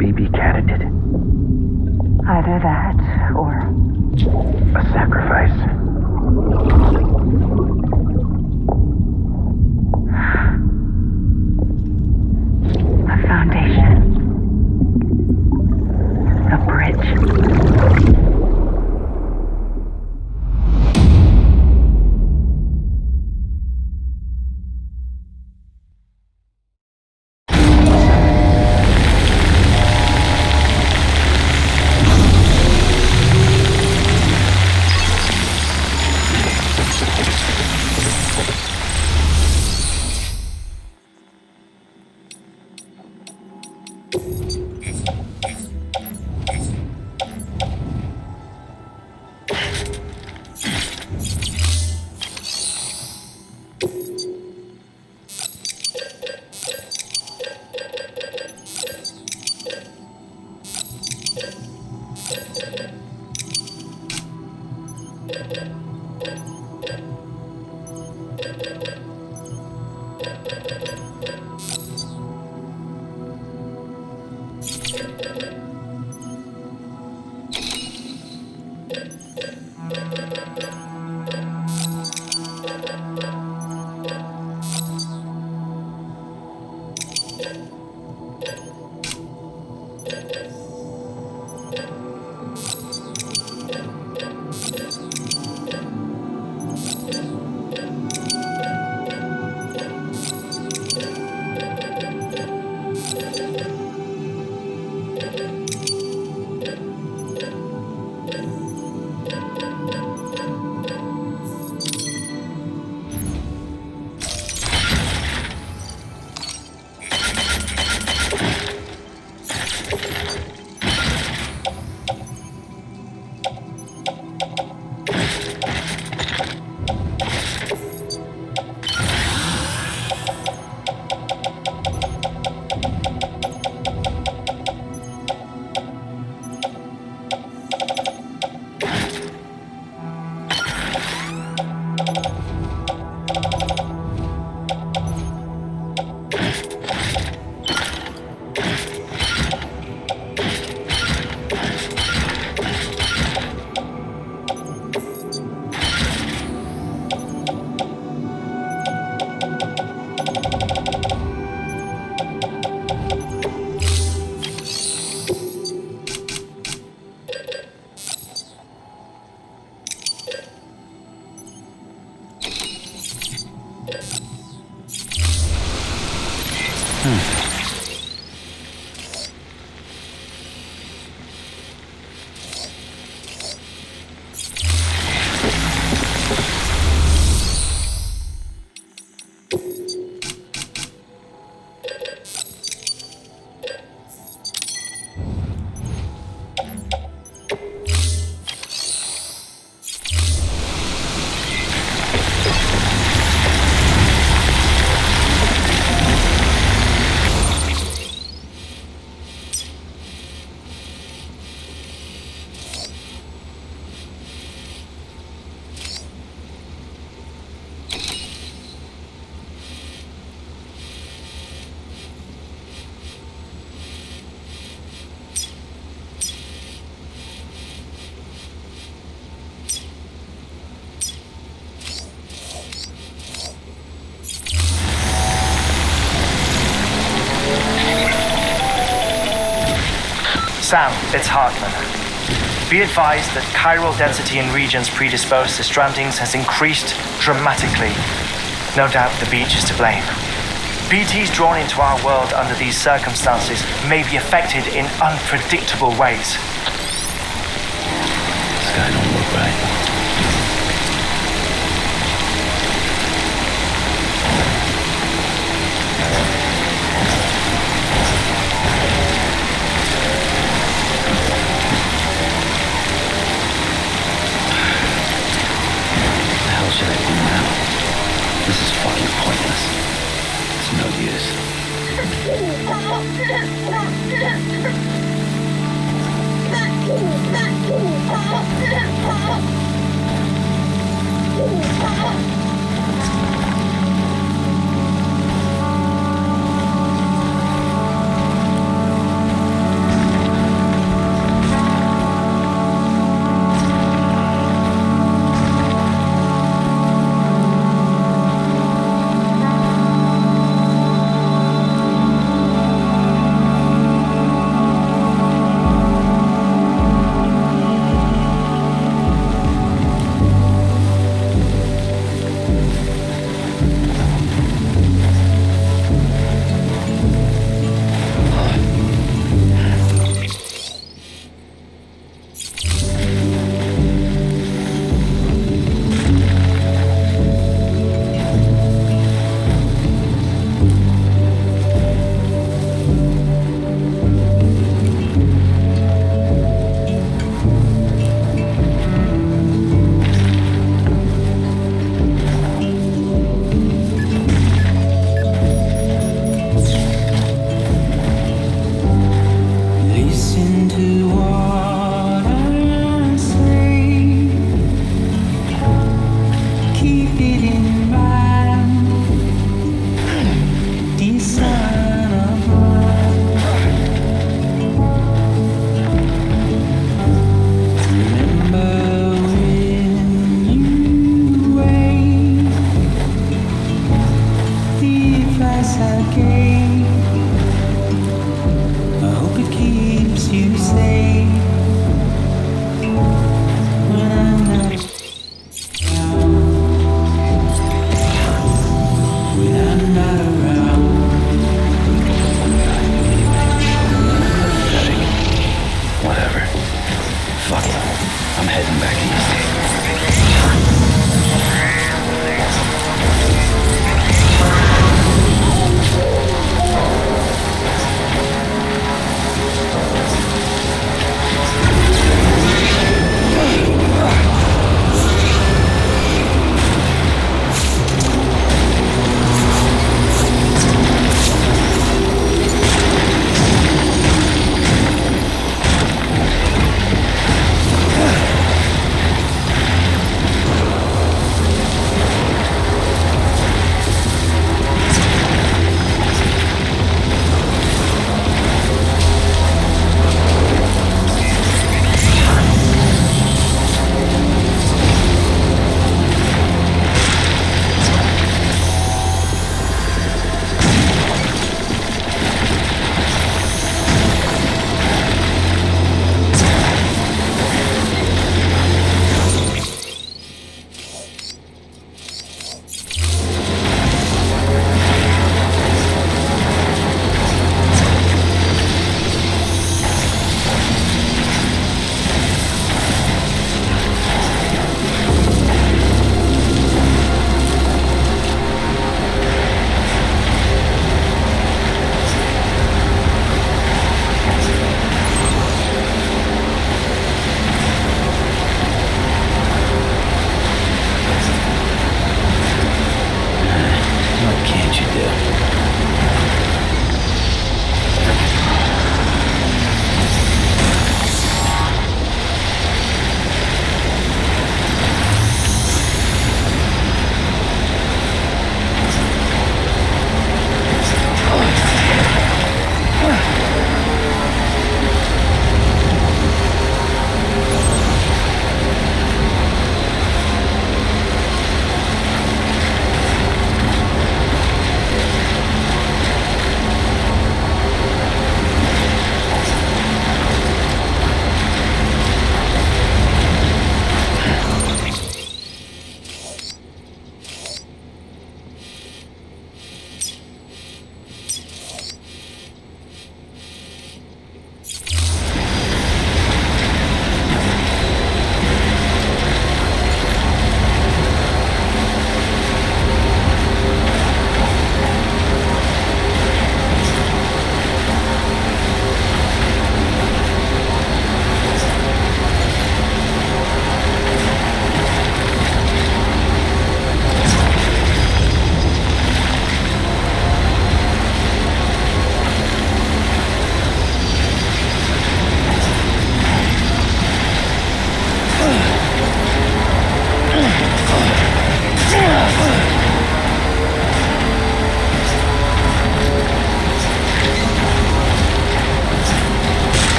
BB candidate? Either that, or a sacrifice. A foundation. A bridge. Sam, it's Hartman. Be advised that chiral density in regions predisposed to strandings has increased dramatically. No doubt the beach is to blame. BTs drawn into our world under these circumstances may be affected in unpredictable ways. This guy don't look right. What should I do now? This is fucking pointless. It's no use.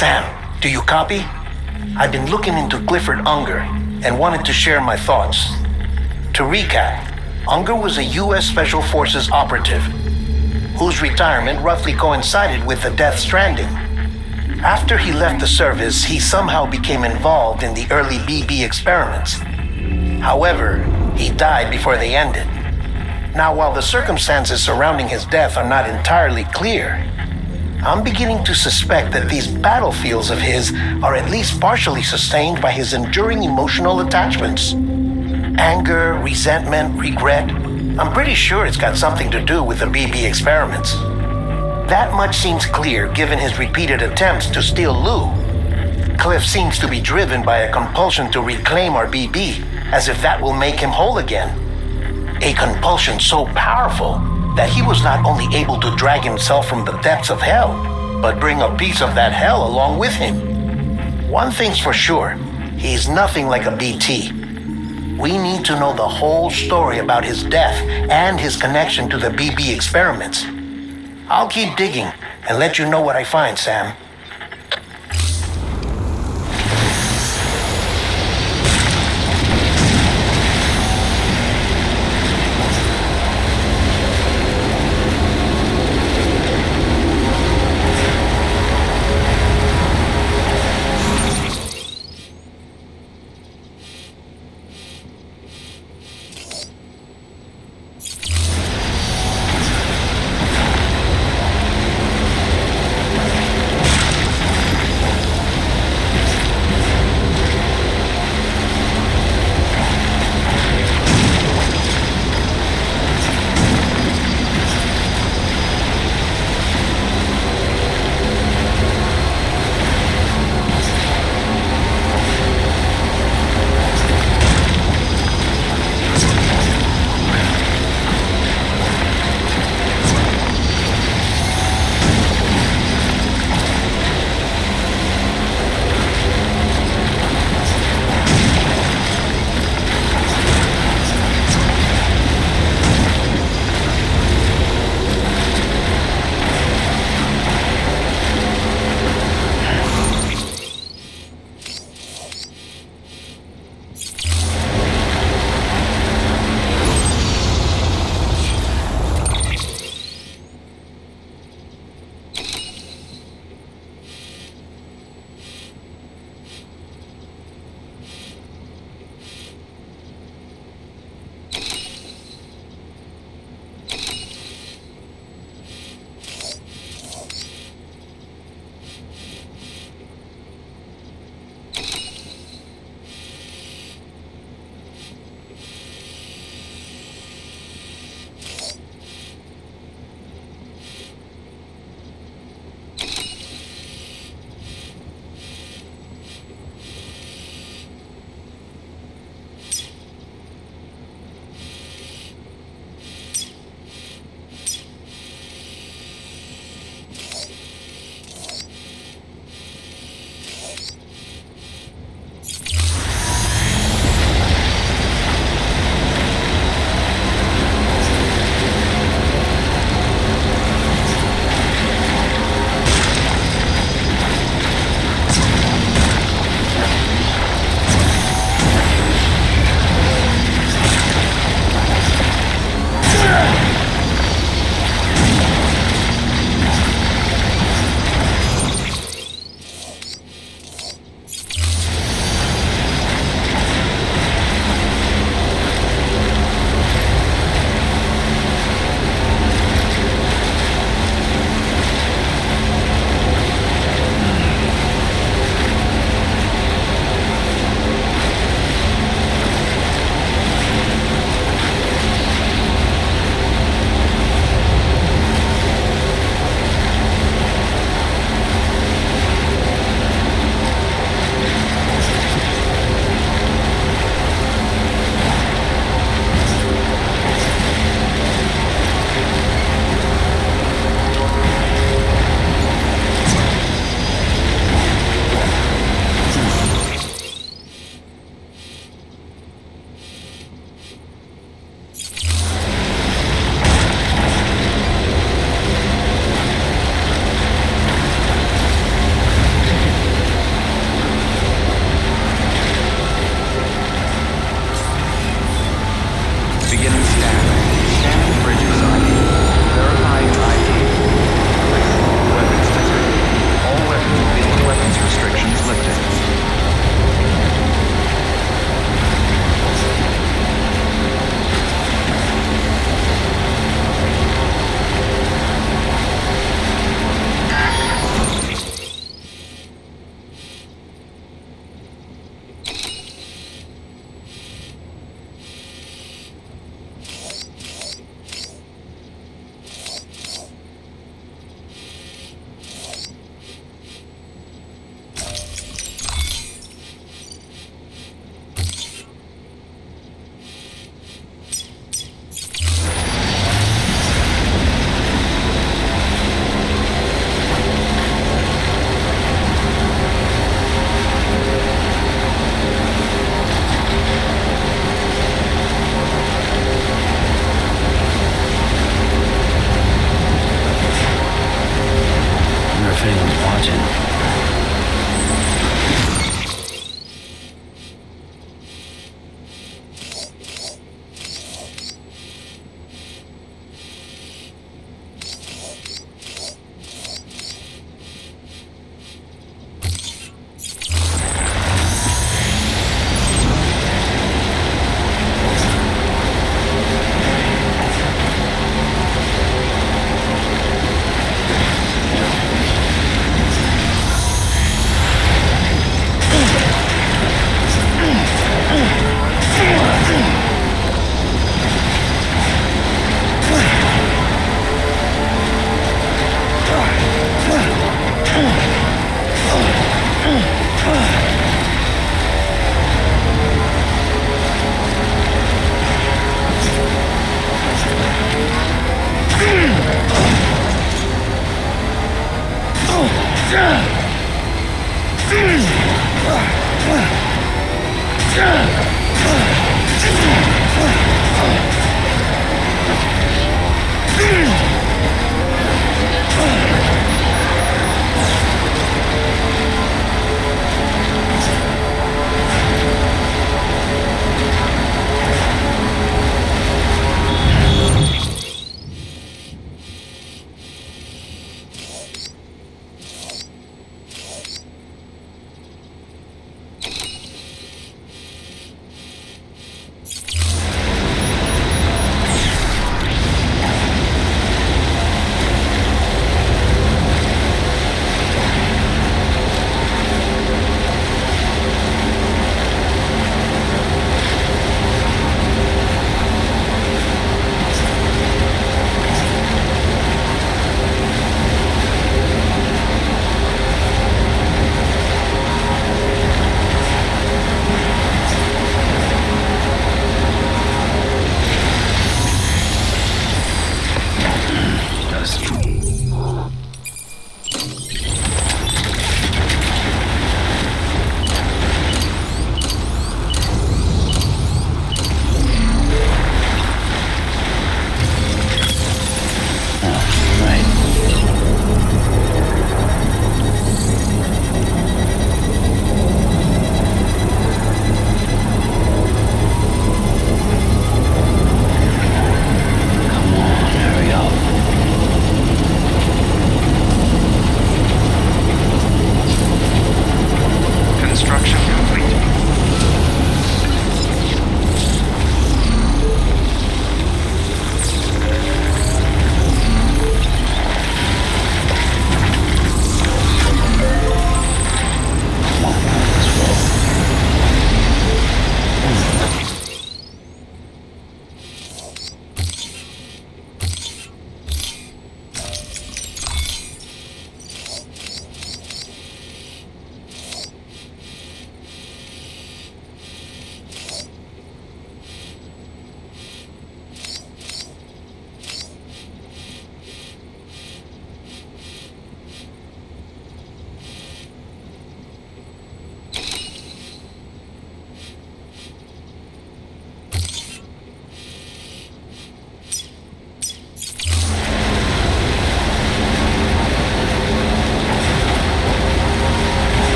Sam, do you copy? I've been looking into Clifford Unger and wanted to share my thoughts. To recap, Unger was a U.S. Special Forces operative whose retirement roughly coincided with the Death Stranding. After he left the service, he somehow became involved in the early BB experiments. However, he died before they ended. Now, while the circumstances surrounding his death are not entirely clear, I'm beginning to suspect that these battlefields of his are at least partially sustained by his enduring emotional attachments. Anger, resentment, regret. I'm pretty sure it's got something to do with the BB experiments. That much seems clear given his repeated attempts to steal Lou. Cliff seems to be driven by a compulsion to reclaim our BB, as if that will make him whole again. A compulsion so powerful that he was not only able to drag himself from the depths of hell, but bring a piece of that hell along with him. One thing's for sure, he's nothing like a BT. We need to know the whole story about his death and his connection to the BB experiments. I'll keep digging and let you know what I find, Sam.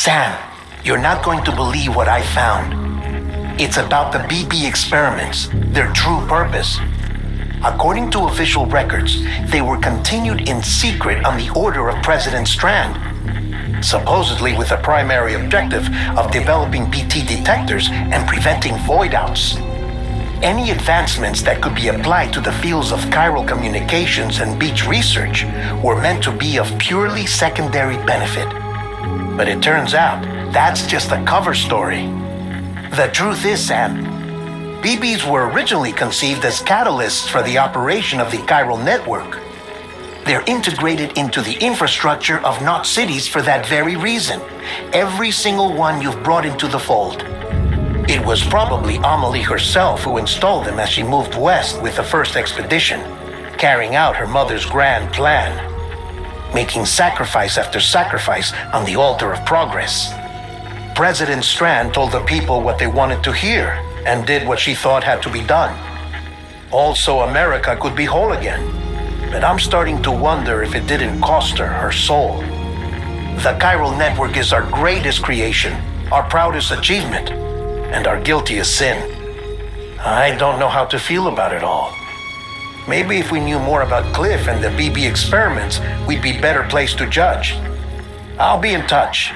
Sam, you're not going to believe what I found. It's about the BB experiments, their true purpose. According to official records, they were continued in secret on the order of President Strand, supposedly with the primary objective of developing BT detectors and preventing void-outs. Any advancements that could be applied to the fields of chiral communications and beach research were meant to be of purely secondary benefit. But it turns out that's just a cover story. The truth is, Sam, BBs were originally conceived as catalysts for the operation of the chiral network. They're integrated into the infrastructure of Knot cities for that very reason. Every single one you've brought into the fold. It was probably Amelie herself who installed them as she moved west with the first expedition, carrying out her mother's grand plan, making sacrifice after sacrifice on the altar of progress. President Strand told the people what they wanted to hear and did what she thought had to be done. Also, America could be whole again. But I'm starting to wonder if it didn't cost her her soul. The chiral network is our greatest creation, our proudest achievement, and our guiltiest sin. I don't know how to feel about it all. Maybe if we knew more about Cliff and the BB experiments, we'd be better placed to judge. I'll be in touch.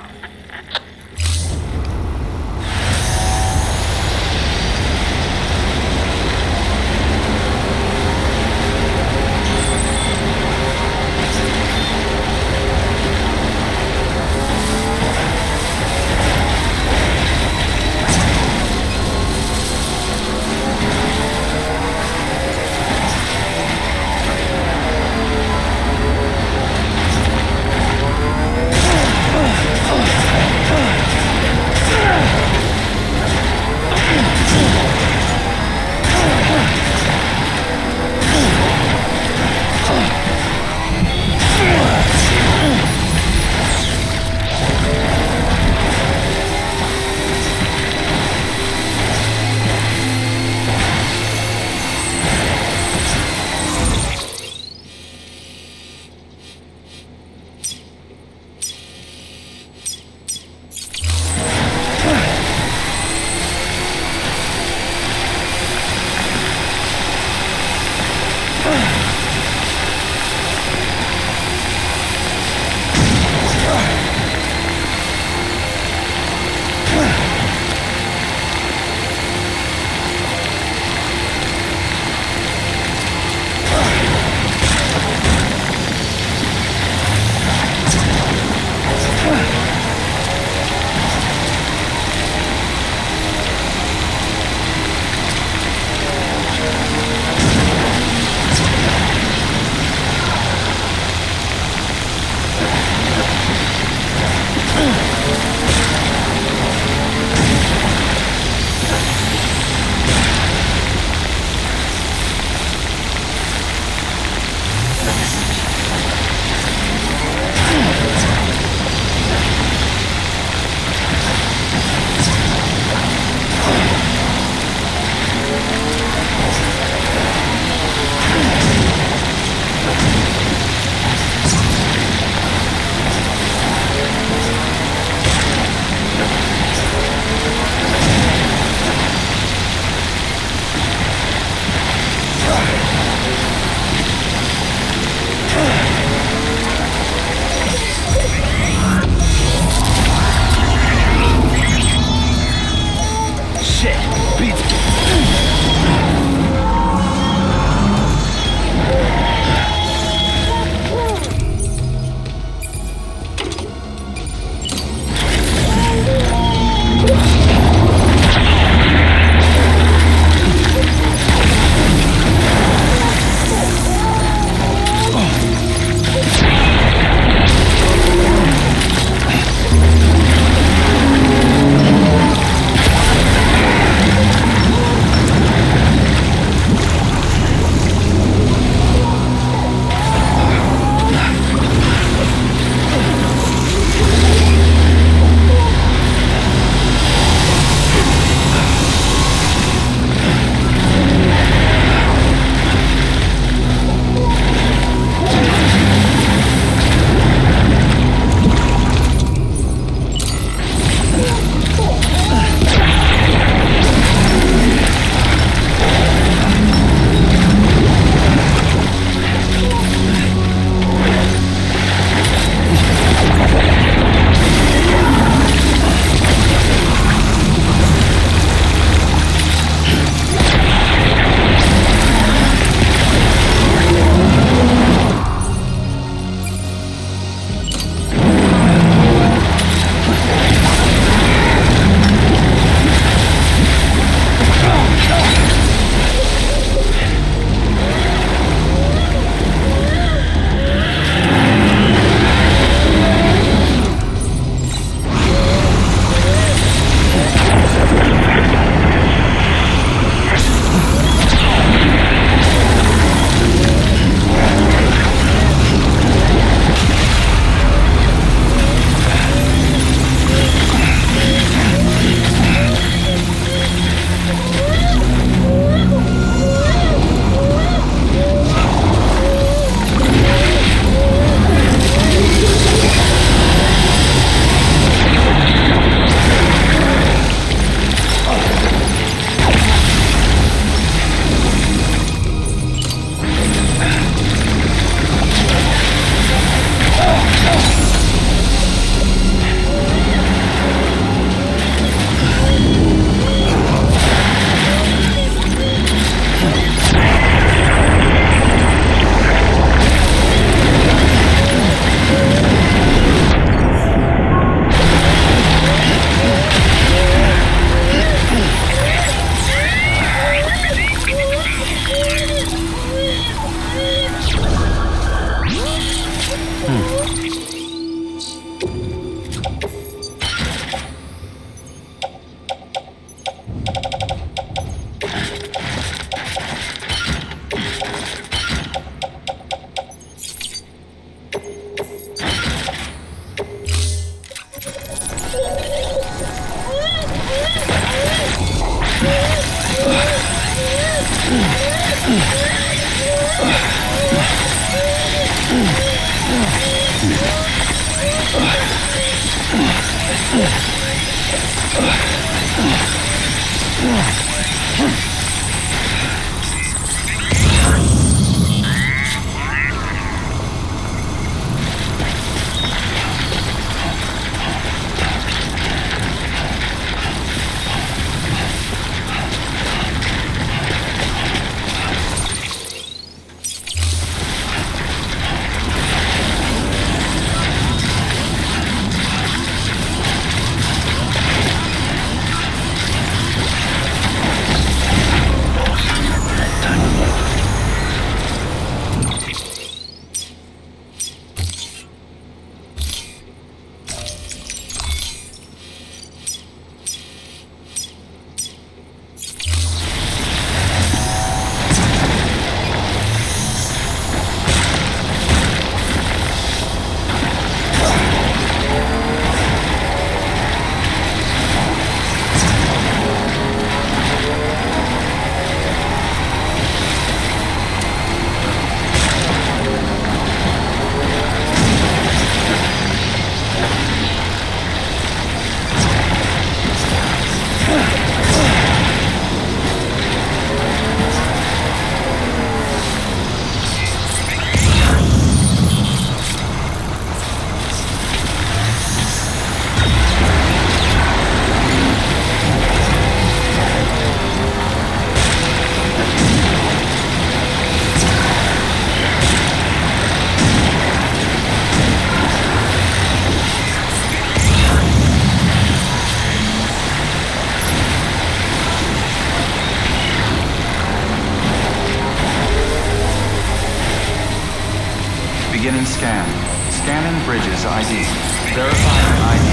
Beginning scan. Scanning bridges ID. Verifying ID.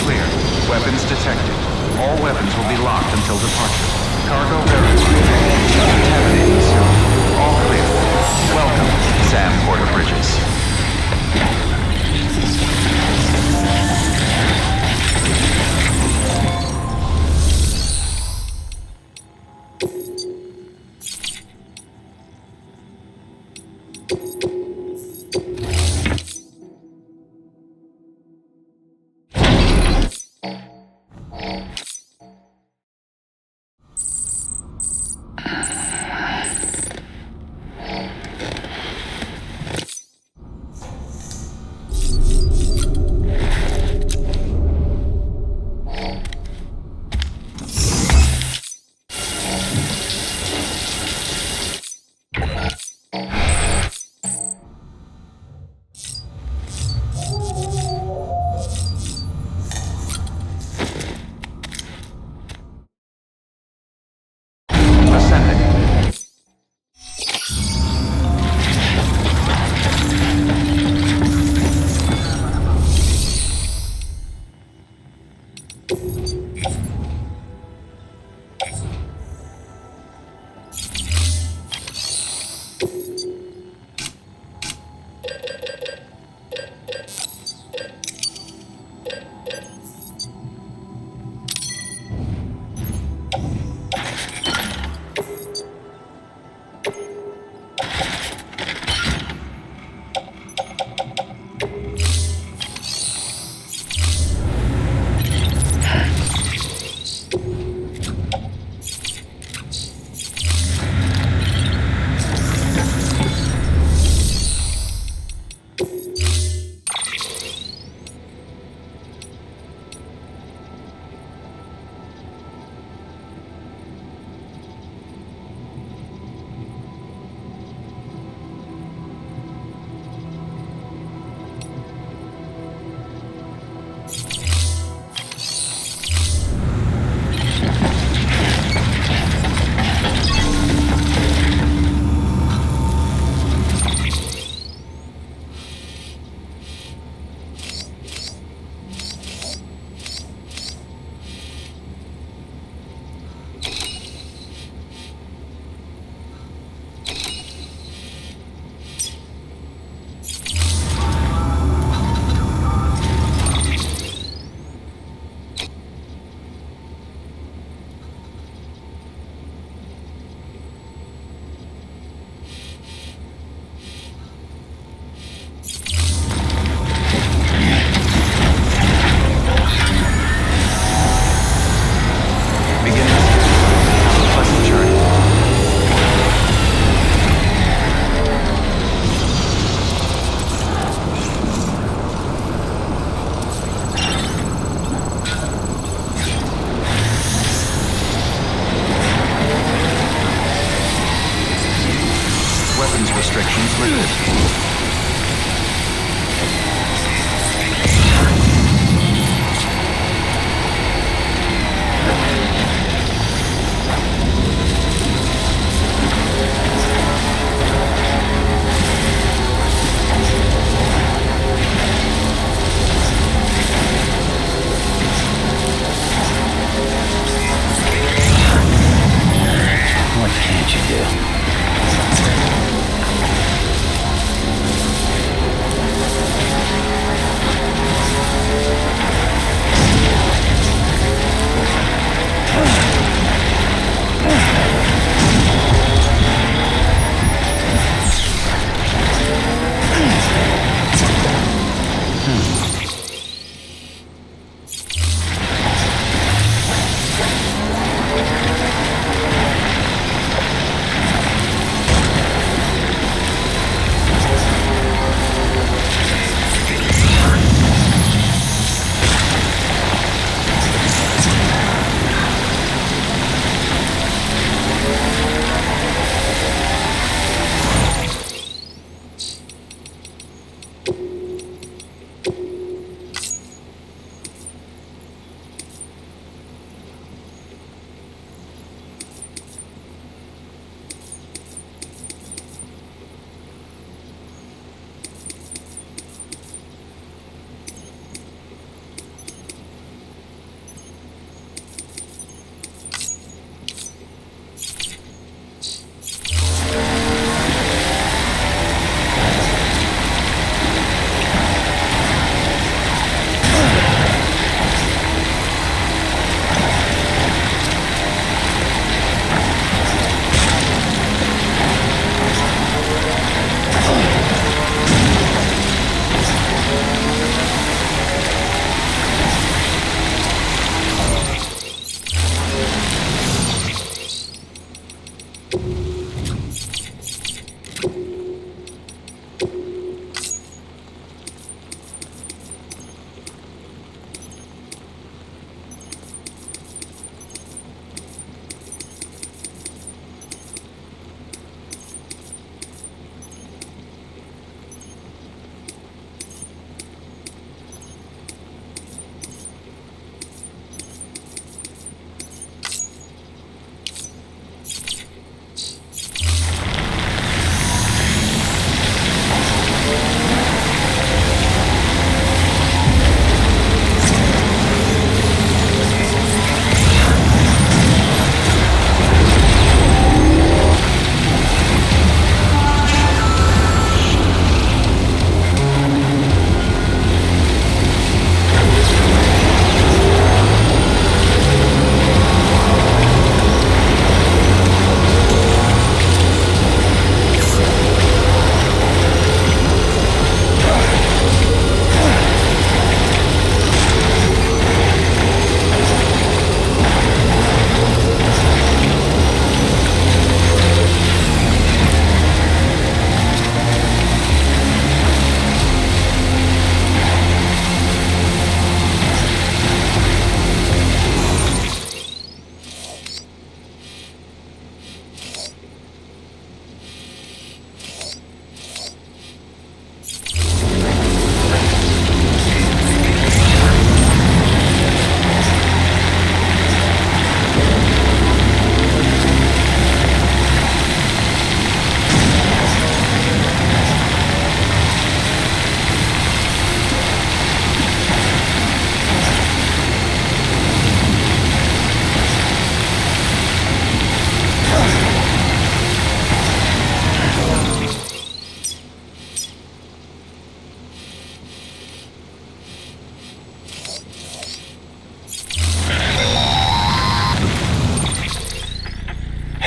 Clear. Weapons detected. All weapons will be locked until departure. Cargo verified. Contaminating soon. All clear. Welcome, Sam Porter Bridges. weapons restrictions lifted. What can't you do?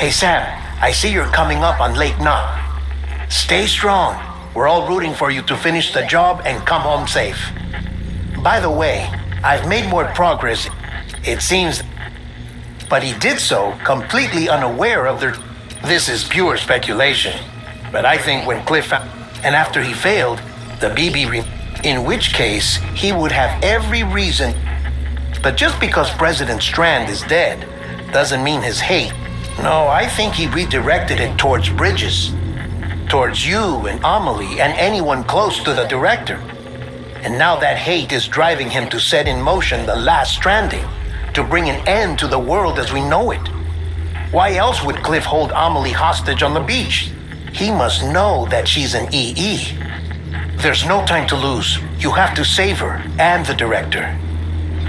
Hey Sam, I see you're coming up on Lake Knot. Stay strong. We're all rooting for you to finish the job and come home safe. By the way, I've made more progress, it seems, but he did so completely unaware of their... This is pure speculation, but I think when Cliff... And after he failed, the BB... In which case, he would have every reason... But just because President Strand is dead, doesn't mean his hate. No, I think he redirected it towards Bridges. towards you and Amelie and anyone close to the director. And now that hate is driving him to set in motion the last Stranding, to bring an end to the world as we know it. Why else would Cliff hold Amelie hostage on the beach? He must know that she's an EE. There's no time to lose. You have to save her and the director.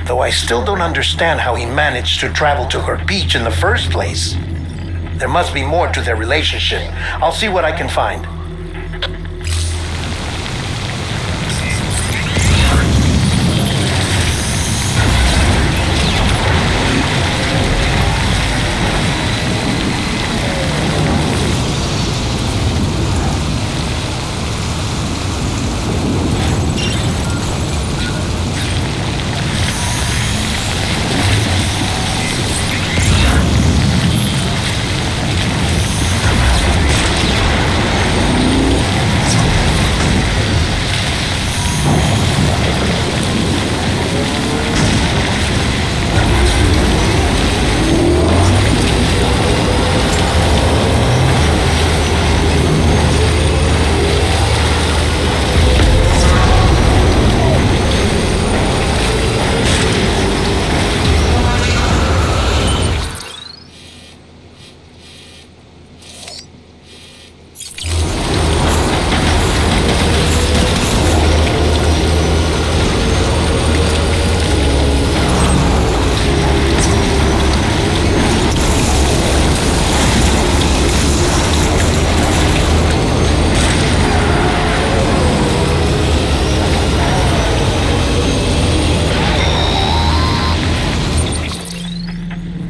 Though I still don't understand how he managed to travel to her beach in the first place. There must be more to their relationship. I'll see what I can find.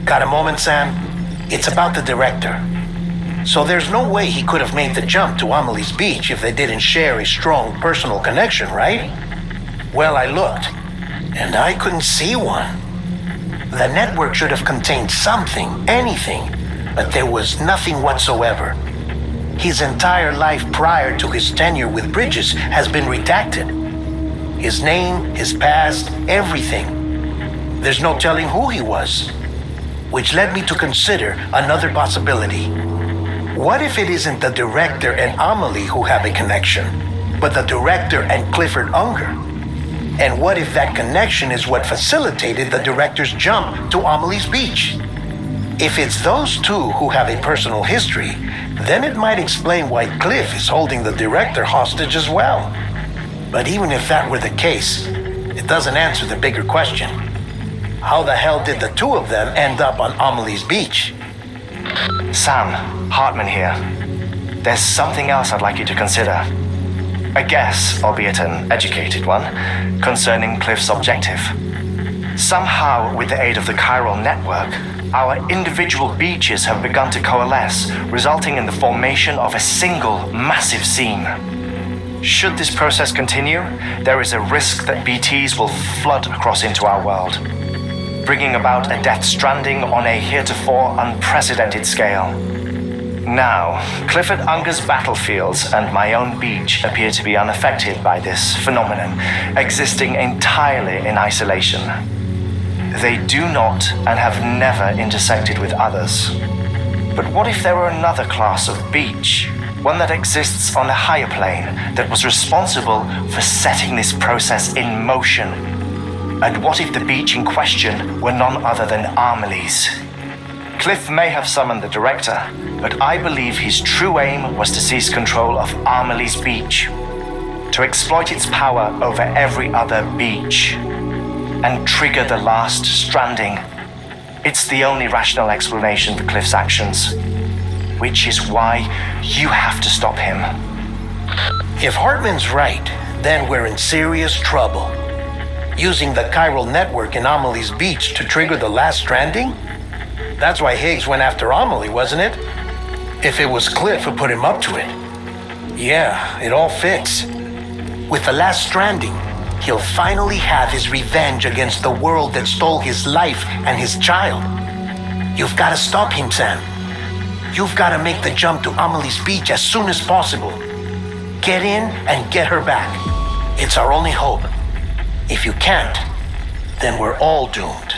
Got a moment, Sam? It's about the director. So there's no way he could have made the jump to Amelie's beach if they didn't share a strong personal connection, right? Well, I looked, and I couldn't see one. The network should have contained something, anything, but there was nothing whatsoever. His entire life prior to his tenure with Bridges has been redacted. His name, his past, everything. There's no telling who he was. Which led me to consider another possibility. What if it isn't the director and Amelie who have a connection, but the director and Clifford Unger? And what if that connection is what facilitated the director's jump to Amelie's beach? If it's those two who have a personal history, then it might explain why Cliff is holding the director hostage as well. But even if that were the case, it doesn't answer the bigger question. How the hell did the two of them end up on Amelie's beach? Sam, Hartman here. There's something else I'd like you to consider. A guess, albeit an educated one, concerning Cliff's objective. Somehow, with the aid of the chiral network, our individual beaches have begun to coalesce, resulting in the formation of a single massive seam. Should this process continue, there is a risk that BTs will flood across into our world, bringing about a death stranding on a heretofore unprecedented scale. Now, Clifford Unger's battlefields and my own beach appear to be unaffected by this phenomenon, existing entirely in isolation. They do not and have never intersected with others. But what if there were another class of beach, one that exists on a higher plane, that was responsible for setting this process in motion? And what if the beach in question were none other than Amelie's? Cliff may have summoned the director, but I believe his true aim was to seize control of Amelie's beach, to exploit its power over every other beach, and trigger the last Stranding. It's the only rational explanation for Cliff's actions, which is why you have to stop him. If Hartman's right, then we're in serious trouble. Using the chiral network in Amelie's beach to trigger the last Stranding? That's why Higgs went after Amelie, wasn't it? If it was Cliff who put him up to it. Yeah, it all fits. With the last Stranding, he'll finally have his revenge against the world that stole his life and his child. You've got to stop him, Sam. You've got to make the jump to Amelie's beach as soon as possible. Get in and get her back. It's our only hope. If you can't, then we're all doomed.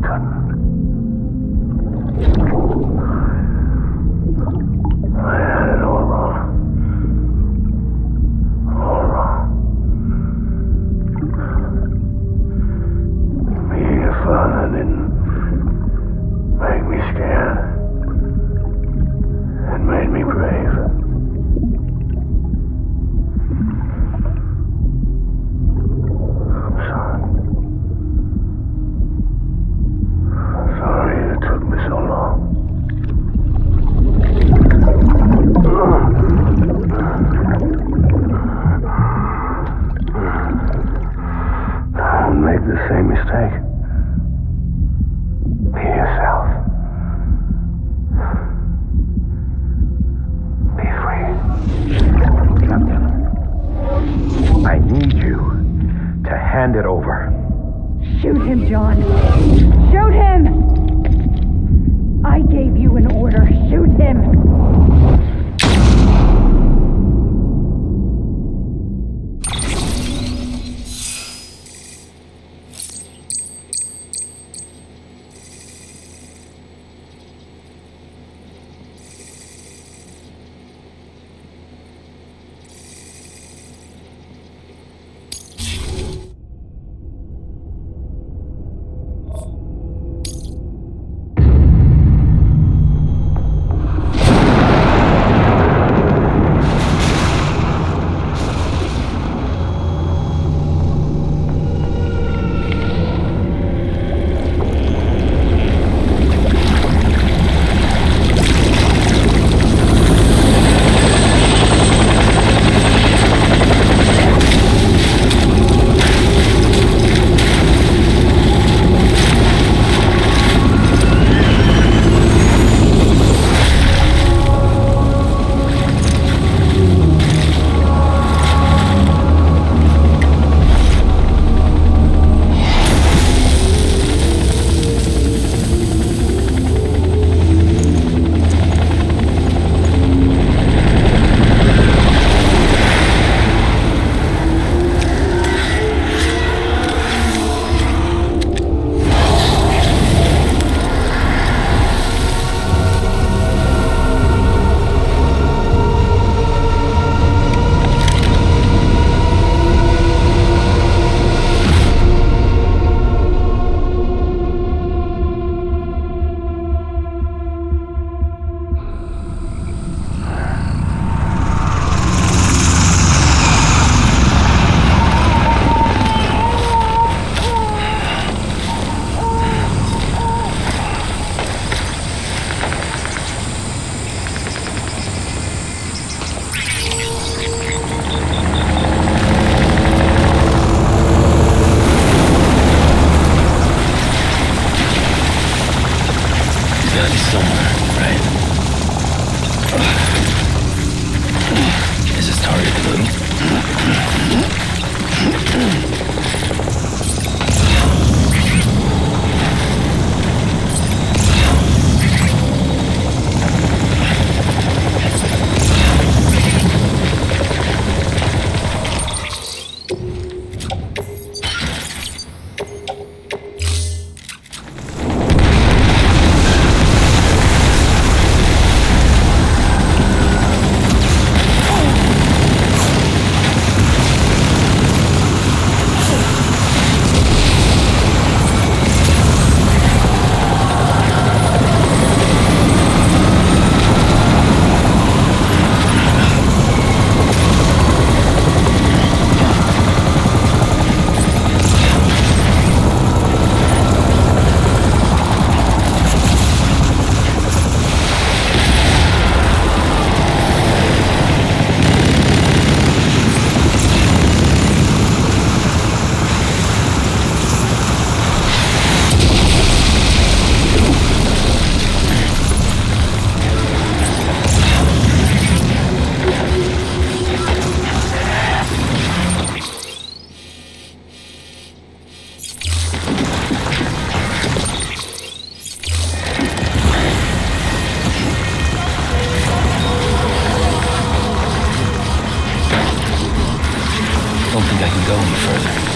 couldn't. I had it all wrong. All wrong. Being a father didn't make me scared. It made me brave. I'm sorry. Sorry it took me so long. Don't make the same mistake. Be yourself. Be free. Captain, I need you to hand it over. Shoot him, John. Shoot him! I gave you an order. Shoot him! go any further.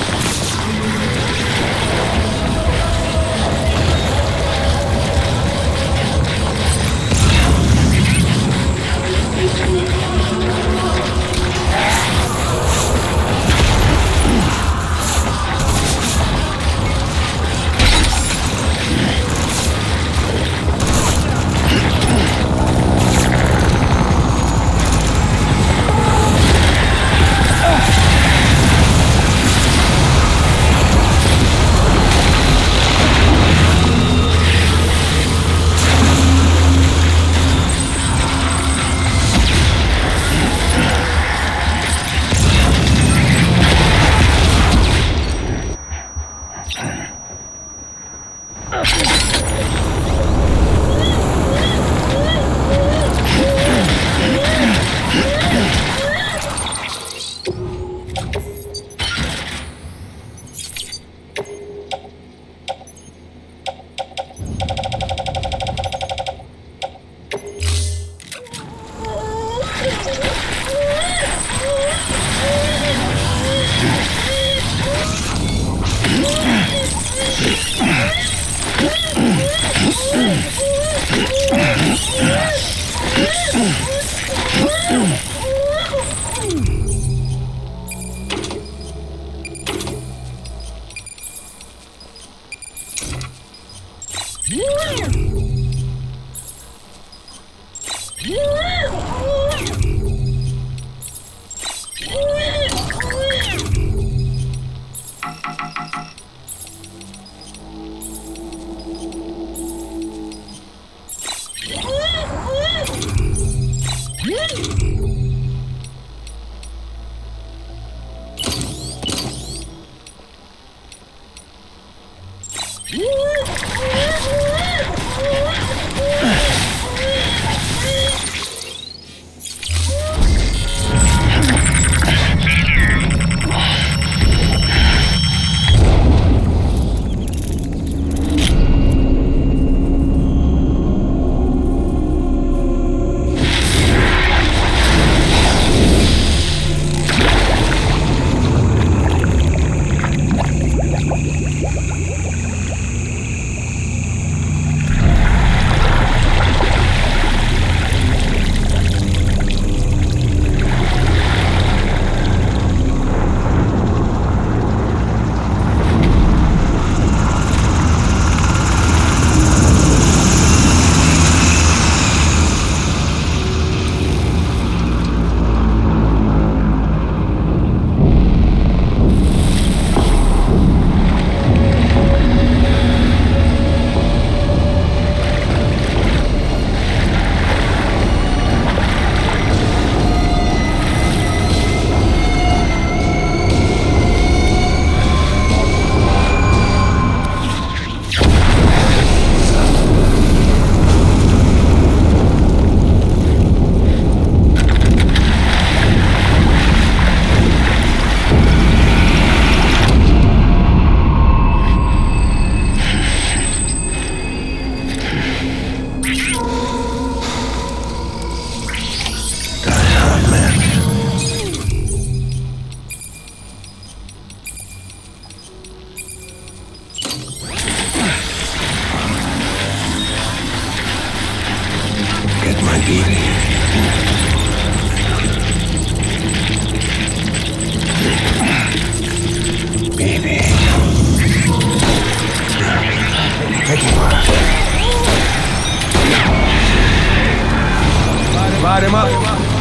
Light him up.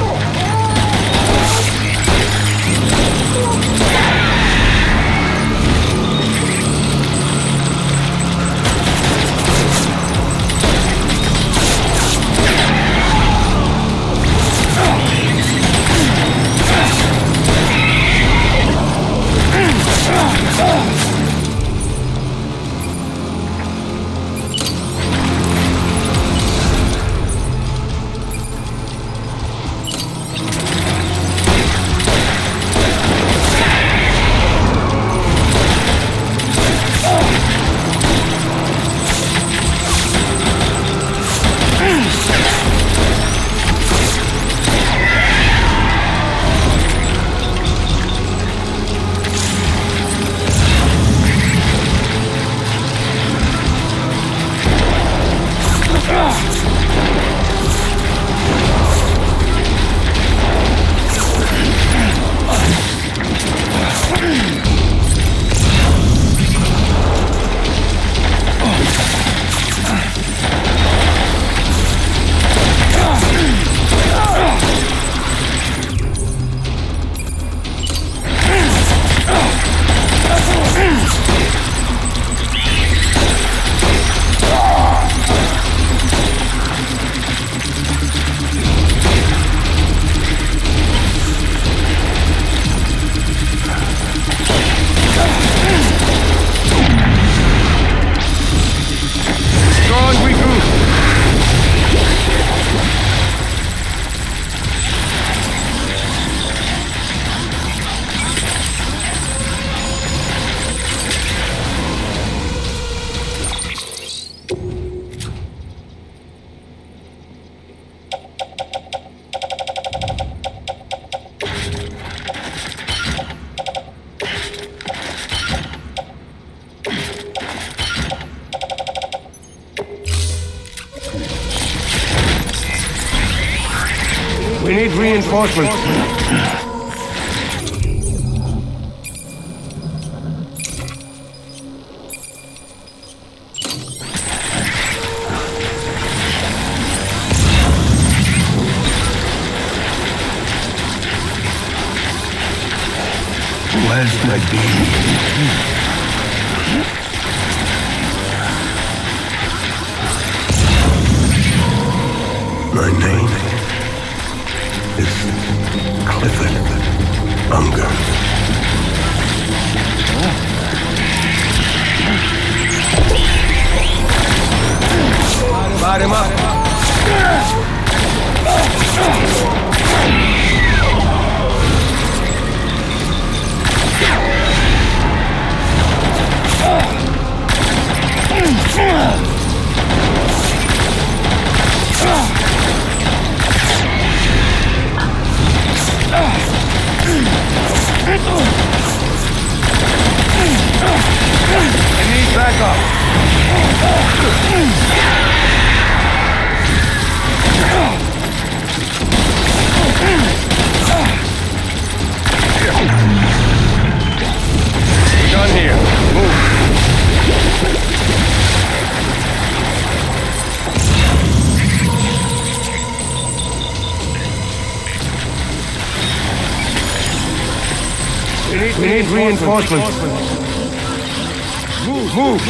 need reinforcements. Where's my baby? My name is Clifford Unger. Light him up. I need backup. We're done here. Move. We need reinforcements. Move.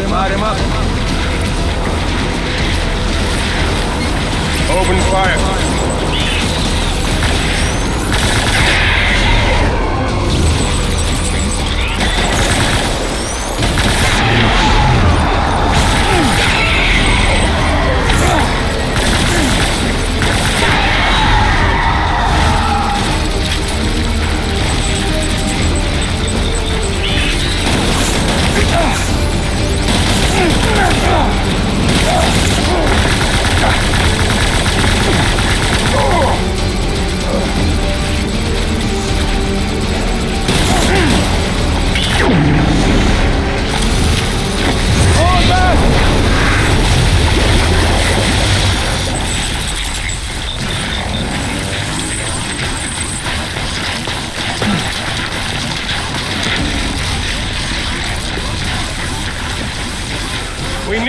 Light him up. Open fire.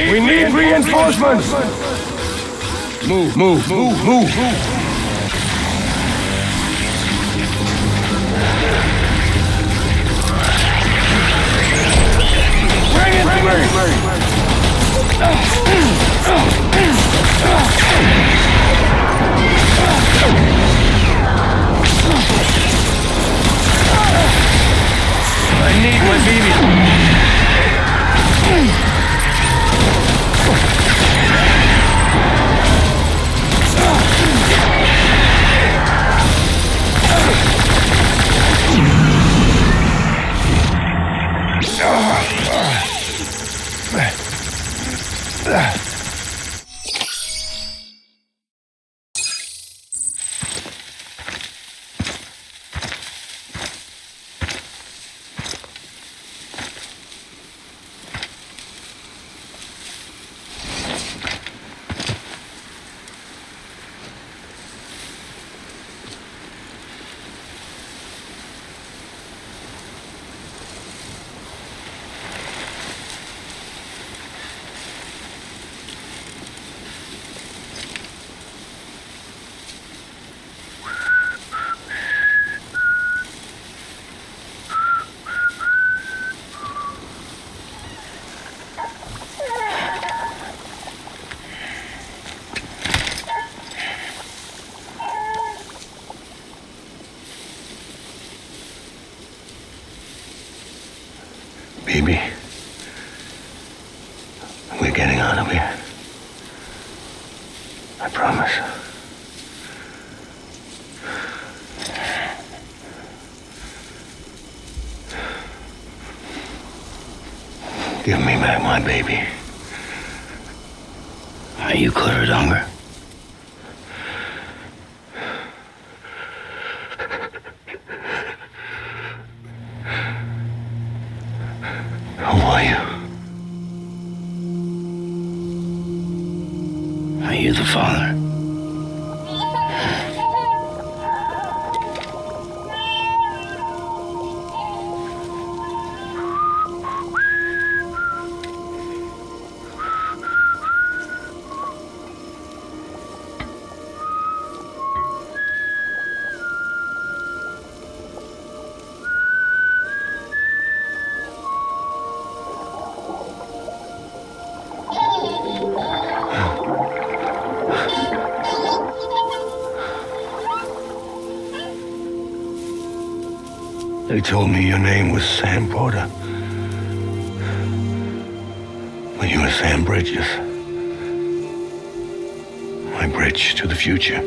We need reinforcements! Move. Bring it to me! I need my baby. Baby, we're getting out of here. I promise. Give me back my baby. Are you clear of hunger? Who are you? Are you the father? They told me your name was Sam Porter. But you were Sam Bridges. My bridge to the future.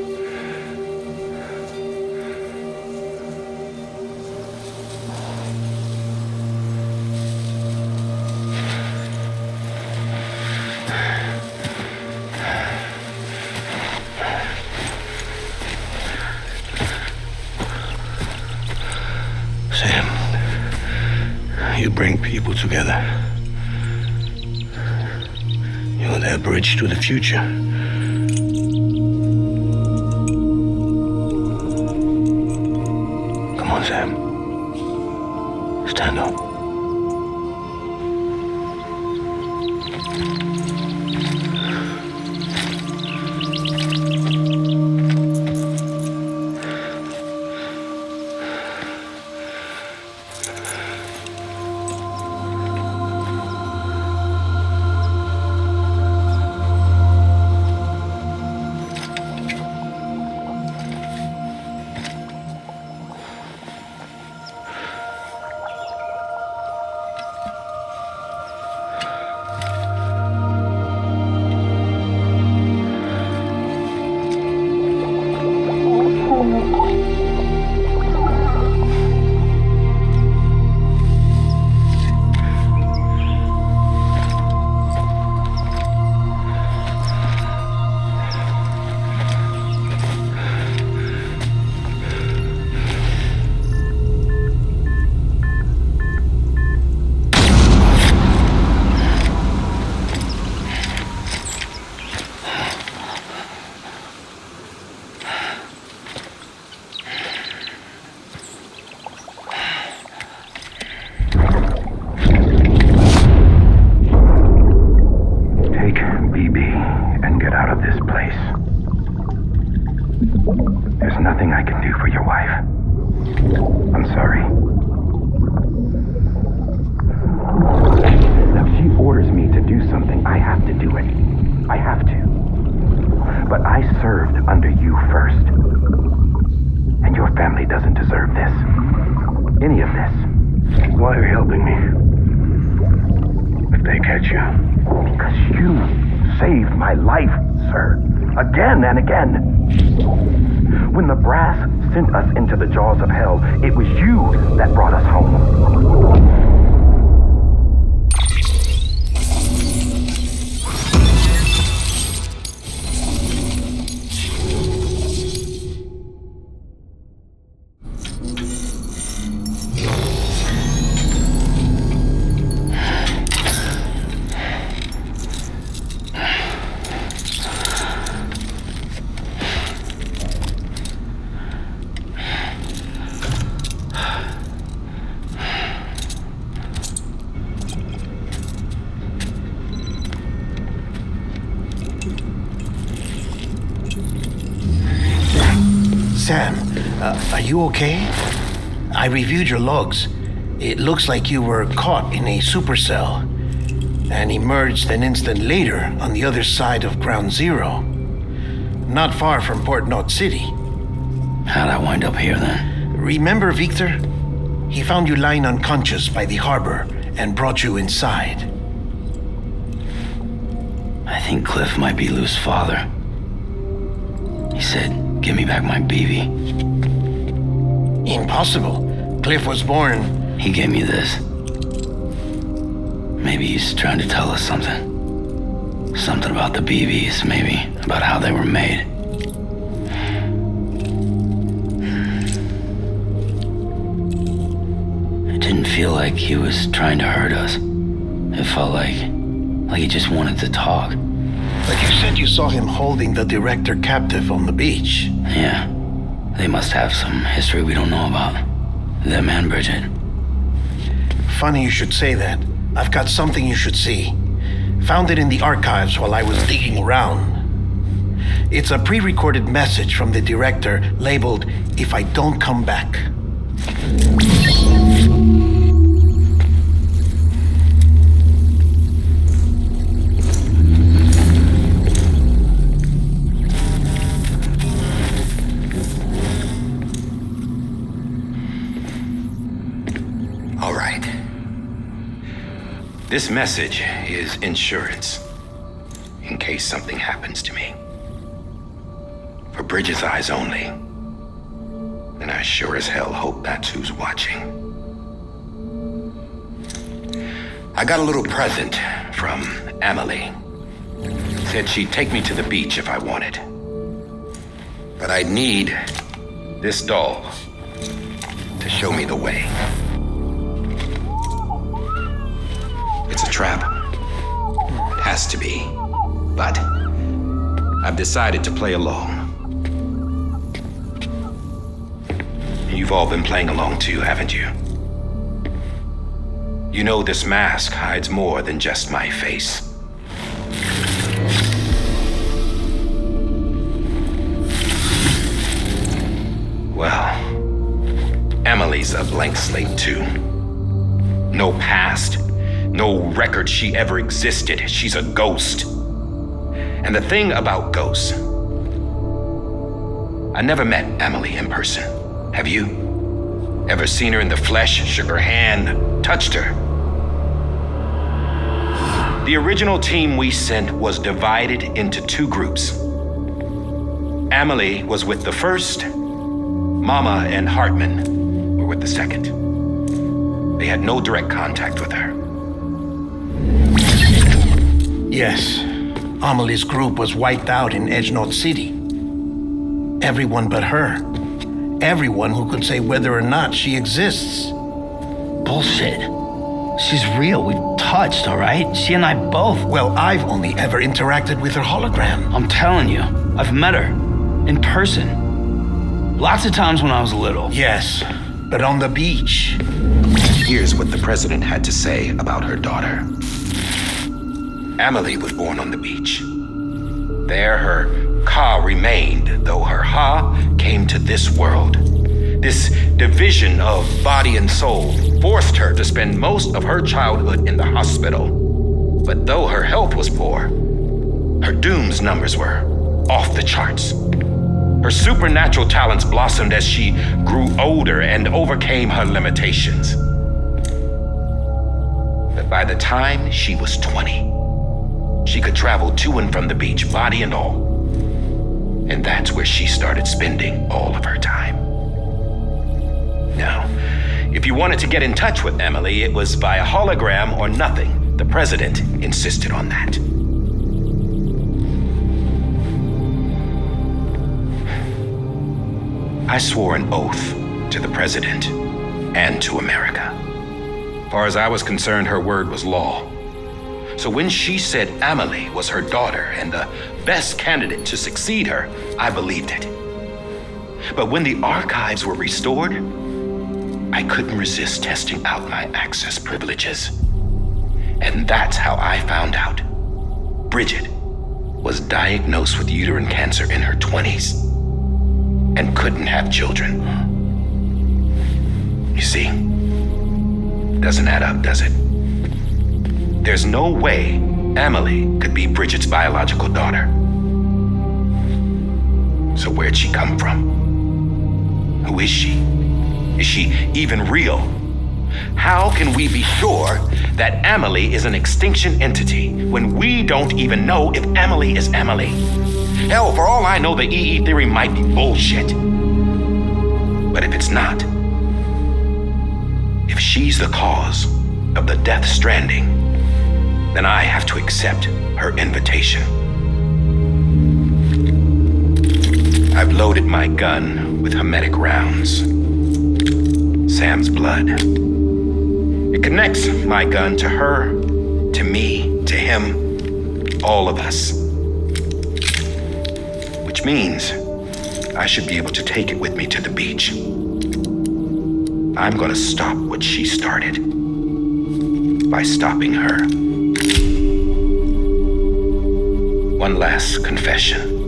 Sam, you bring people together. You're their bridge to the future. Come on, Sam. Stand up. There's nothing I can do for your wife. I'm sorry. Now, if she orders me to do something, I have to do it. I have to. But I served under you first. And your family doesn't deserve this. Any of this. Why are you helping me? If they catch you. Because you saved my life, sir. Again and again. When the brass sent us into the jaws of hell, it was you that brought us home. Sam, are you okay? I reviewed your logs. It looks like you were caught in a supercell and emerged an instant later on the other side of Ground Zero. Not far from Port Knot City. How'd I wind up here then? Remember Victor? He found you lying unconscious by the harbor and brought you inside. I think Cliff might be Lou's father. He said, give me back my BB. Impossible. Cliff was born... He gave me this. Maybe he's trying to tell us something. Something about the BBs, maybe. About how they were made. It didn't feel like he was trying to hurt us. It felt like he just wanted to talk. But you said you saw him holding the director captive on the beach. Yeah. They must have some history we don't know about. Them and Bridget. Funny you should say that. I've got something you should see. Found it in the archives while I was digging around. It's a pre-recorded message from the director labeled, "If I don't come back." All right. This message is insurance, in case something happens to me. For Bridget's eyes only. And I sure as hell hope that's who's watching. I got a little present from Emily. Said she'd take me to the beach if I wanted. But I'd need this doll to show me the way. It's a trap. It has to be. But I've decided to play along. You've all been playing along too, haven't you? You know this mask hides more than just my face. Well, Emily's a blank slate too. No past. No record she ever existed. She's a ghost. And the thing about ghosts, I never met Emily in person. Have you? Ever seen her in the flesh, shook her hand, touched her? The original team we sent was divided into two groups. Emily was with the first. Mama and Hartman were with the second. They had no direct contact with her. Yes, Amelie's group was wiped out in Edgenorth City. Everyone but her. Everyone who could say whether or not she exists. Bullshit. She's real. We've touched, all right? She and I both. Well, I've only ever interacted with her hologram. I'm telling you, I've met her. In person. Lots of times when I was little. Yes, but on the beach. Here's what the president had to say about her daughter. Emily was born on the beach. There her Ka remained, though her Ha came to this world. This division of body and soul forced her to spend most of her childhood in the hospital. But though her health was poor, her Doom's numbers were off the charts. Her supernatural talents blossomed as she grew older and overcame her limitations. But by the time she was 20, she could travel to and from the beach, body and all. And that's where she started spending all of her time. Now, if you wanted to get in touch with Emily, it was via hologram or nothing. The president insisted on that. I swore an oath to the president and to America. As far as I was concerned, her word was law. So when she said Emily was her daughter and the best candidate to succeed her, I believed it. But when the archives were restored, I couldn't resist testing out my access privileges. And that's how I found out Bridget was diagnosed with uterine cancer in her 20s and couldn't have children. You see, doesn't add up, does it? There's no way Emily could be Bridget's biological daughter. So where'd she come from? Who is she? Is she even real? How can we be sure that Amelie is an extinction entity when we don't even know if Amelie is Amelie? Hell, for all I know, the EE theory might be bullshit. But if it's not, if she's the cause of the death stranding, then I have to accept her invitation. I've loaded my gun with hermetic rounds. Sam's blood. It connects my gun to her, to me, to him, all of us. Which means I should be able to take it with me to the beach. I'm gonna stop what she started by stopping her. One last confession.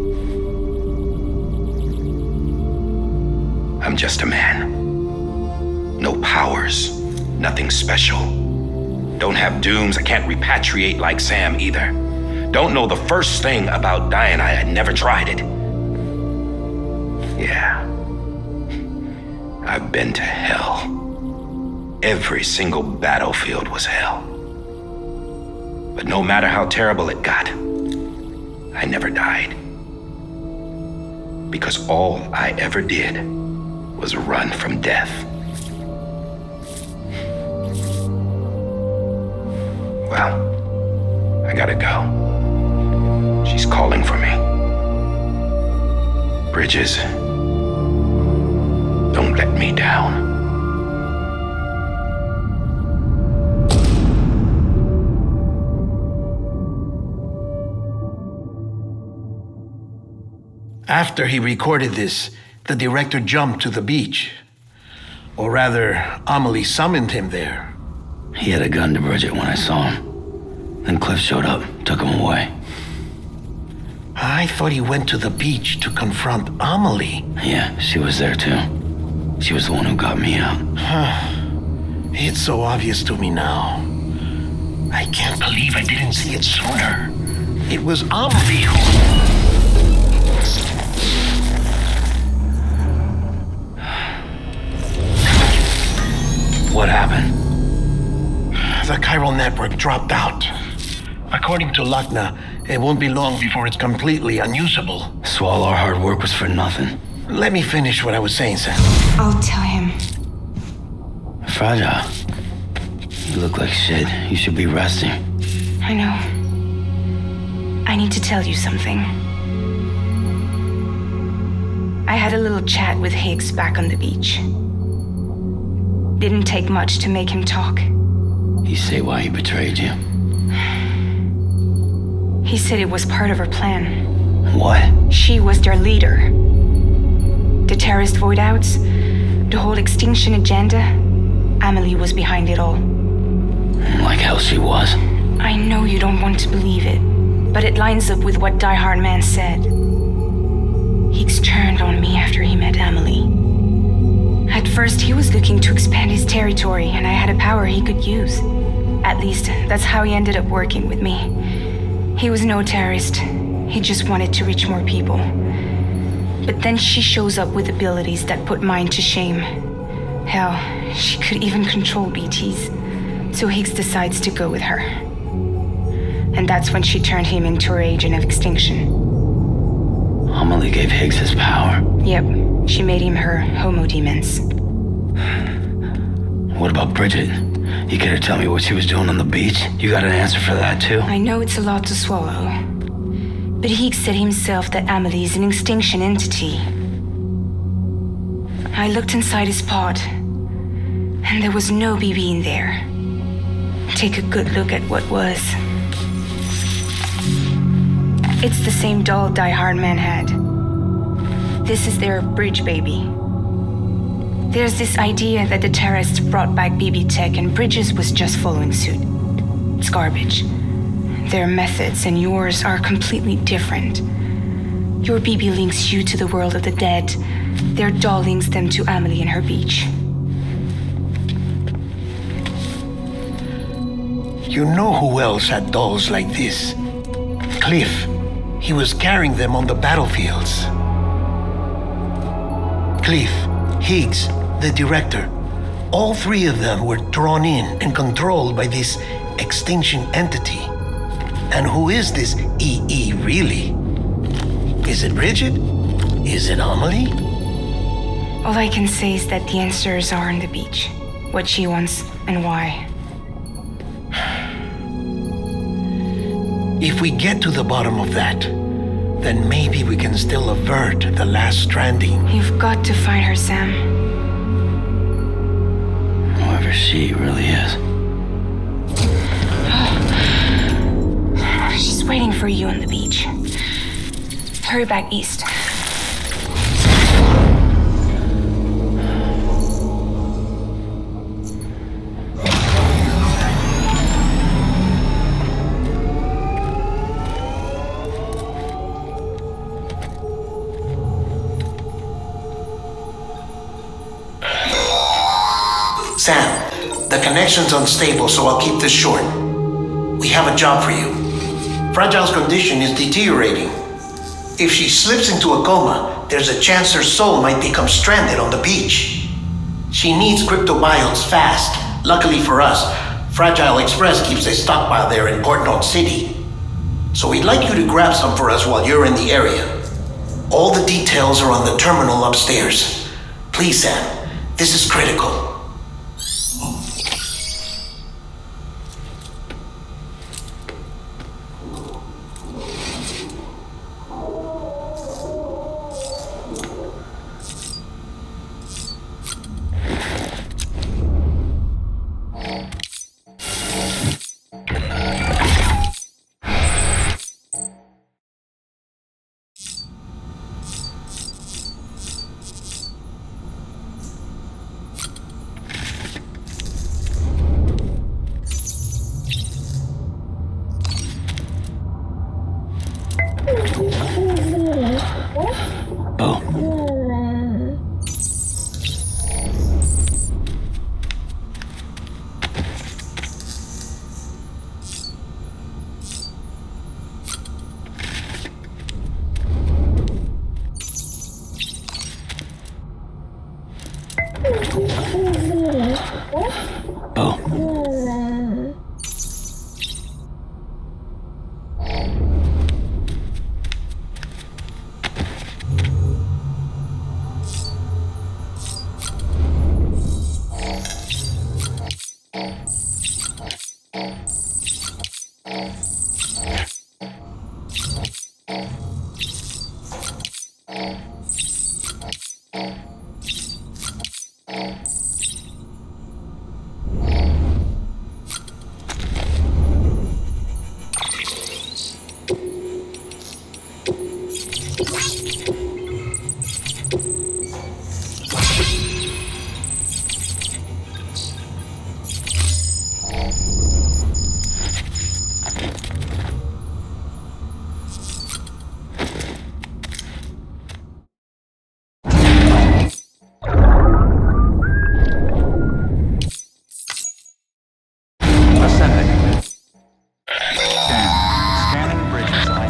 I'm just a man. No powers, nothing special. Don't have dooms, I can't repatriate like Sam either. Don't know the first thing about dying, I had never tried it. Yeah. I've been to hell. Every single battlefield was hell. But no matter how terrible it got, I never died. Because all I ever did was run from death. Well, I gotta go. She's calling for me. Bridges, don't let me down. After he recorded this, the director jumped to the beach. Or rather, Amelie summoned him there. He had a gun to Bridget when I saw him. Then Cliff showed up, took him away. I thought he went to the beach to confront Amelie. Yeah, she was there too. She was the one who got me out. It's so obvious to me now. I can't believe I didn't see it sooner. It was Amelie who... What happened? The chiral network dropped out. According to Lakna, it won't be long before it's completely unusable. So all our hard work was for nothing. Let me finish what I was saying, Sam. I'll tell him. Fragile. You look like shit. You should be resting. I know. I need to tell you something. I had a little chat with Higgs back on the beach. Didn't take much to make him talk. You say why he betrayed you? He said it was part of her plan. What? She was their leader. The terrorist voidouts, the whole extinction agenda, Amelie was behind it all. Like hell she was. I know you don't want to believe it, but it lines up with what Die Hard Man said. Higgs turned on me after he met Amelie. At first, he was looking to expand his territory, and I had a power he could use. At least, that's how he ended up working with me. He was no terrorist. He just wanted to reach more people. But then she shows up with abilities that put mine to shame. Hell, she could even control BTs. So Higgs decides to go with her. And that's when she turned him into her agent of extinction. Amelie gave Higgs his power. Yep, she made him her homo demons. What about Bridget? You care to tell me what she was doing on the beach? You got an answer for that too? I know it's a lot to swallow. But Higgs said himself that Amelie is an extinction entity. I looked inside his pod, and there was no BB in there. Take a good look at what was. It's the same doll Die Hard Man had. This is their bridge baby. There's this idea that the terrorists brought back BB tech and Bridges was just following suit. It's garbage. Their methods and yours are completely different. Your BB links you to the world of the dead. Their doll links them to Amelie and her beach. You know who else had dolls like this? Cliff. He was carrying them on the battlefields. Cliff, Higgs, the director. all three of them were drawn in and controlled by this extinction entity. And who is this EE really? Is it Bridget? Is it Amelie? All I can say is that the answers are on the beach. What she wants and why. If we get to the bottom of that, then maybe we can still avert the last stranding. You've got to find her, Sam. Whoever she really is. She's waiting for you on the beach. Hurry back east. Sam, the connection's unstable, so I'll keep this short. We have a job for you. Fragile's condition is deteriorating. If she slips into a coma, there's a chance her soul might become stranded on the beach. She needs cryptobiotes fast. Luckily for us, Fragile Express keeps a stockpile there in Port Note City. So we'd like you to grab some for us while you're in the area. All the details are on the terminal upstairs. Please, Sam, this is critical.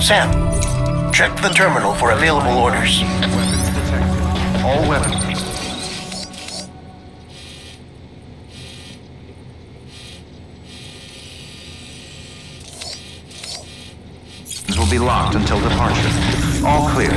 Sam, check the terminal for available orders. Weapons detected. All weapons. Will be locked until departure. All clear.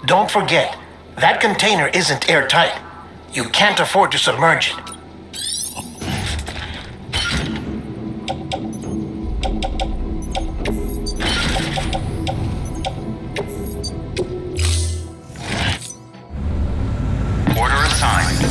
Don't forget, that container isn't airtight. You can't afford to submerge it. Order assigned.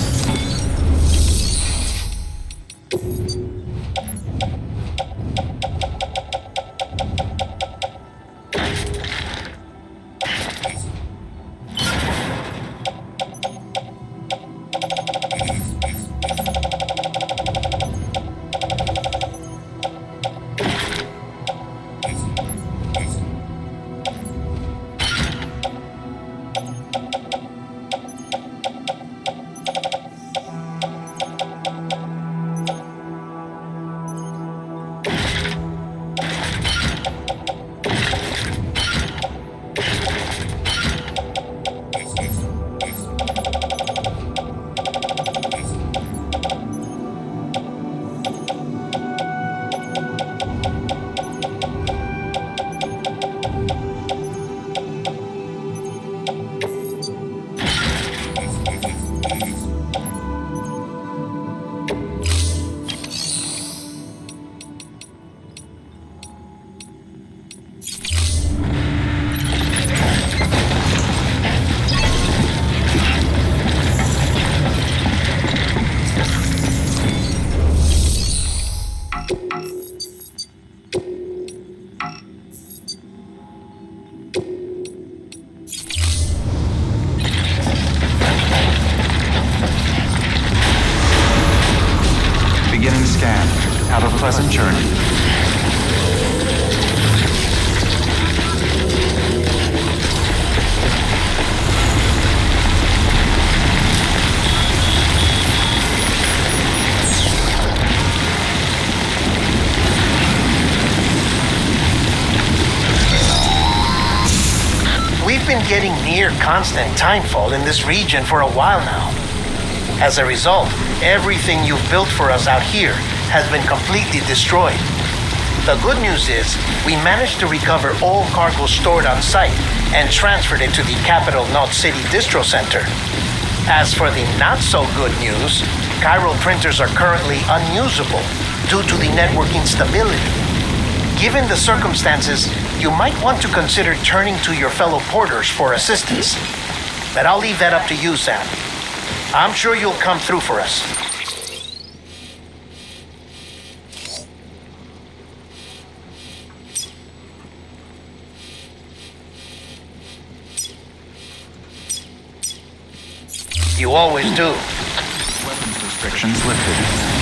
scan. Have a pleasant journey. We've been getting near constant timefall in this region for a while now. As a result, everything you've built for us out here has been completely destroyed. The good news is, we managed to recover all cargo stored on site and transferred it to the Capital Knot City Distro Center. As for the not-so-good news, chiral printers are currently unusable due to the network instability. Given the circumstances, you might want to consider turning to your fellow porters for assistance. But I'll leave that up to you, Sam. I'm sure you'll come through for us. You always do. Weapons restrictions lifted.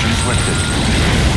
Restrictions lifted.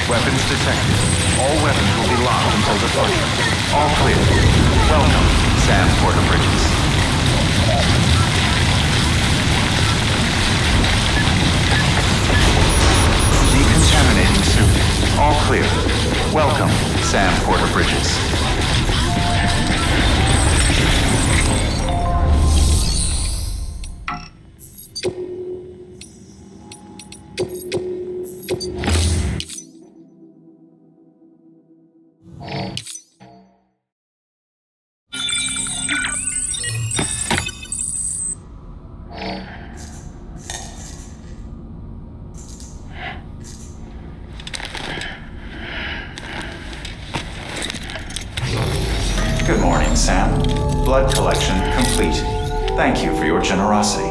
Weapons detected. All weapons will be locked until departure. All clear. Welcome, Sam Porter Bridges. Decontaminating suit. All clear. Welcome, Sam Porter Bridges. Good morning, Sam. Blood collection complete. Thank you for your generosity.